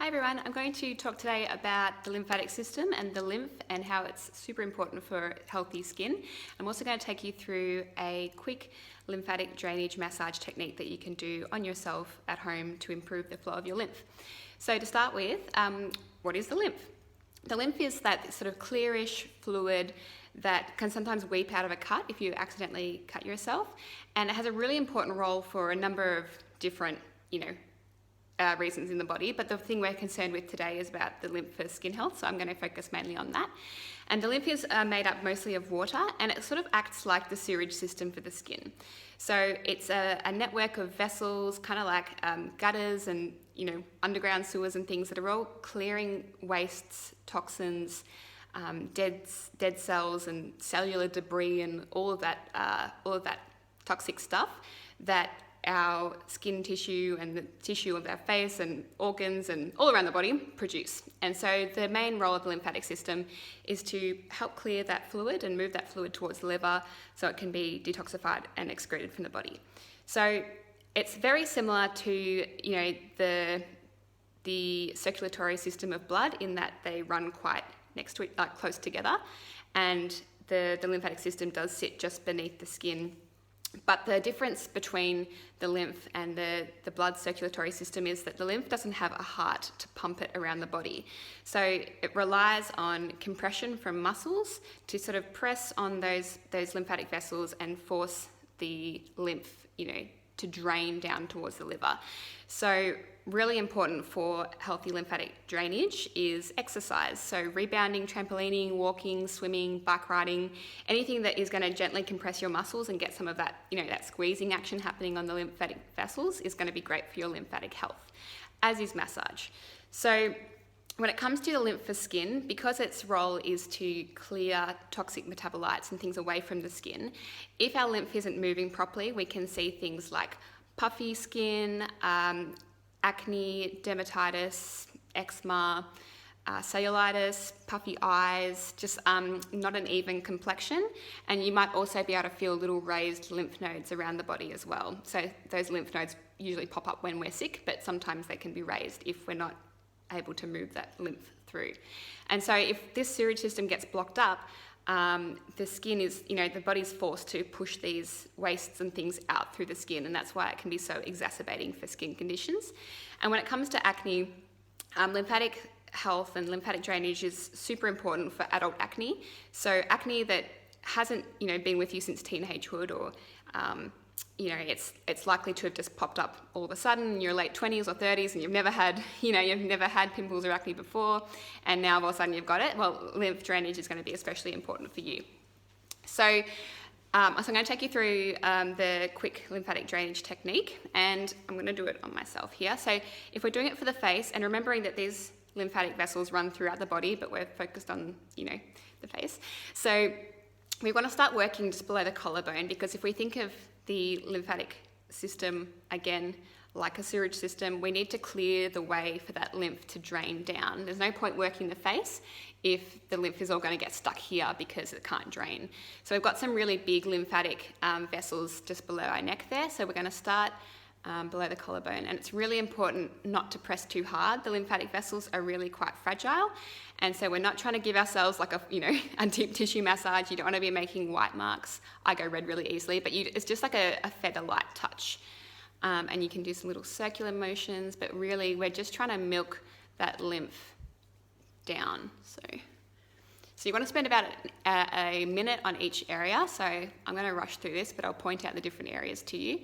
Hi everyone, I'm going to talk today about the lymphatic system and the lymph and how it's super important for healthy skin. I'm also going to take you through a quick lymphatic drainage massage technique that you can do on yourself at home to improve the flow of your lymph. So to start with, what is the lymph? The lymph is that sort of clearish fluid that can sometimes weep out of a cut if you accidentally cut yourself, and it has a really important role for a number of different, reasons in the body, but the thing we're concerned with today is about the lymph for skin health, so I'm going to focus mainly on that. And the lymph is made up mostly of water, and it sort of acts like the sewage system for the skin. So it's a network of vessels, kind of like gutters and underground sewers and things that are all clearing wastes, toxins, dead cells and cellular debris and all of that toxic stuff that our skin tissue and the tissue of our face and organs and all around the body produce. And so the main role of the lymphatic system is to help clear that fluid and move that fluid towards the liver so it can be detoxified and excreted from the body. So it's very similar to the circulatory system of blood in that they run quite next to it, like close together, and the lymphatic system does sit just beneath the skin. But the difference between the lymph and the blood circulatory system is that the lymph doesn't have a heart to pump it around the body. So it relies on compression from muscles to sort of press on those lymphatic vessels and force the lymph, to drain down towards the liver. So really important for healthy lymphatic drainage is exercise. So rebounding, trampolining, walking, swimming, bike riding, anything that is going to gently compress your muscles and get some of that, that squeezing action happening on the lymphatic vessels is going to be great for your lymphatic health, as is massage. So when it comes to the lymph for skin, because its role is to clear toxic metabolites and things away from the skin, if our lymph isn't moving properly, we can see things like puffy skin, acne, dermatitis, eczema, cellulitis, puffy eyes, just not an even complexion. And you might also be able to feel little raised lymph nodes around the body as well. So those lymph nodes usually pop up when we're sick, but sometimes they can be raised if we're not able to move that lymph through. And so if this sewage system gets blocked up, the skin is, the body's forced to push these wastes and things out through the skin, and that's why it can be so exacerbating for skin conditions. And when it comes to acne, lymphatic health and lymphatic drainage is super important for adult acne. So acne that hasn't, been with you since teenagehood, or it's likely to have just popped up all of a sudden in your late 20s or 30s, and you've never had pimples or acne before, and now all of a sudden you've got it. Well, lymph drainage is going to be especially important for you. So I'm going to take you through the quick lymphatic drainage technique, and I'm going to do it on myself here. So if we're doing it for the face, and remembering that these lymphatic vessels run throughout the body, but we're focused on, the face. So we want to start working just below the collarbone, because if we think of the lymphatic system, again, like a sewage system, we need to clear the way for that lymph to drain down. There's no point working the face if the lymph is all going to get stuck here because it can't drain. So we've got some really big lymphatic vessels just below our neck there. So we're going to start below the collarbone, and it's really important not to press too hard. The lymphatic vessels are really quite fragile, and so we're not trying to give ourselves like a deep tissue massage. You don't want to be making white marks. I go red really easily, but it's just like a feather light touch. And you can do some little circular motions, but really we're just trying to milk that lymph down. So you want to spend about a minute on each area. So I'm going to rush through this, but I'll point out the different areas to you.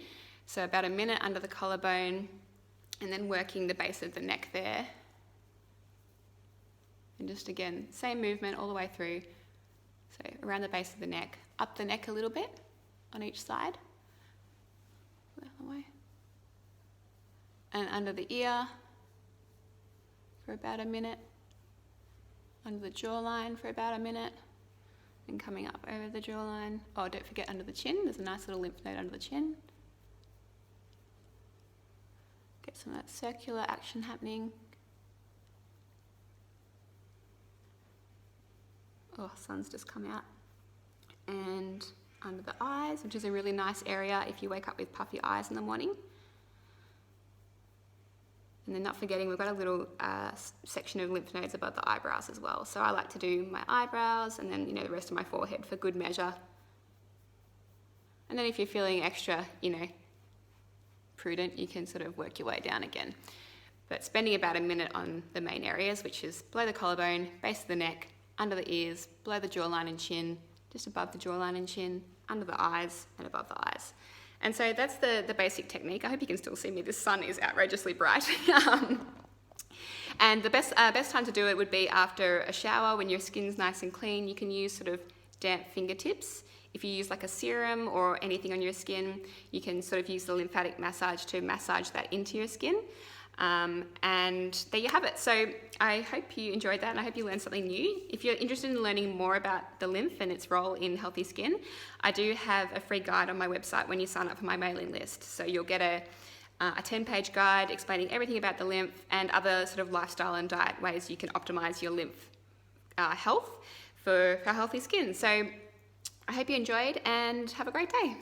So about a minute under the collarbone, and then working the base of the neck there. And just again, same movement all the way through. So around the base of the neck, up the neck a little bit on each side. The other way. And under the ear for about a minute. Under the jawline for about a minute. And coming up over the jawline. Oh, don't forget under the chin. There's a nice little lymph node under the chin. Get some of that circular action happening. Oh, sun's just come out. And under the eyes, which is a really nice area if you wake up with puffy eyes in the morning. And then not forgetting, we've got a little section of lymph nodes above the eyebrows as well. So I like to do my eyebrows and then, the rest of my forehead for good measure. And then if you're feeling extra, prudent, you can sort of work your way down again. But spending about a minute on the main areas, which is below the collarbone, base of the neck, under the ears, below the jawline and chin, just above the jawline and chin, under the eyes and above the eyes. And so that's the basic technique. I hope you can still see me. This sun is outrageously bright. And the best time to do it would be after a shower when your skin's nice and clean. You can use sort of damp fingertips. If you use like a serum or anything on your skin, you can sort of use the lymphatic massage to massage that into your skin. And there you have it. So I hope you enjoyed that and I hope you learned something new. If you're interested in learning more about the lymph and its role in healthy skin, I do have a free guide on my website when you sign up for my mailing list. So you'll get a 10-page guide explaining everything about the lymph and other sort of lifestyle and diet ways you can optimize your lymph health for healthy skin. So I hope you enjoyed and have a great day.